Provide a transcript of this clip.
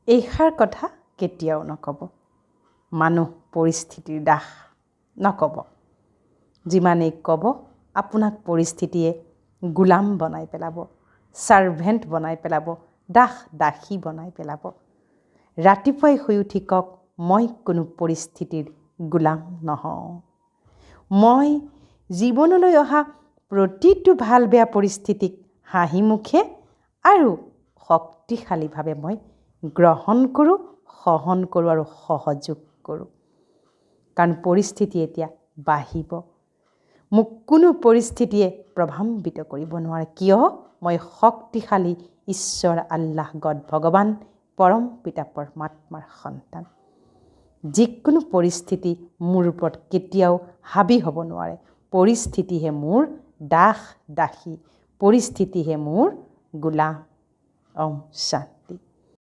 এইষাৰ কথা কেতিয়াও নক'ব। মানুহ পৰিস্থিতিৰ দাস নক'ব। যিমানেই ক'ব আপোনাক পৰিস্থিতিয়ে গোলাম বনাই পেলাব, ছাৰ্ভেণ্ট বনাই পেলাব, দাস দাসী বনাই পেলাব। ৰাতিপুৱাই শুই উঠি কওক, মই কোনো পৰিস্থিতিৰ গোলাম নহওঁ। মই জীৱনলৈ অহা প্ৰতিটো ভাল বেয়া পৰিস্থিতিক হাঁহিমুখে আৰু শক্তিশালীভাৱে মই গ্ৰহণ কৰোঁ, সহন কৰোঁ আৰু সহযোগ কৰোঁ। কাৰণ পৰিস্থিতি এতিয়া বাঢ়িব। মোক কোনো পৰিস্থিতিয়ে প্ৰভাৱান্বিত কৰিব নোৱাৰে। কিয়? মই শক্তিশালী ঈশ্বৰ আল্লাহ গড ভগৱান পৰম পিতা পৰমাত্মাৰ সন্তান। যিকোনো পৰিস্থিতি মোৰ ওপৰত কেতিয়াও হাবি হ'ব নোৱাৰে। পৰিস্থিতিহে মোৰ দাস দাসী, পৰিস্থিতিহে মোৰ গোলাম। ওম শান্তি।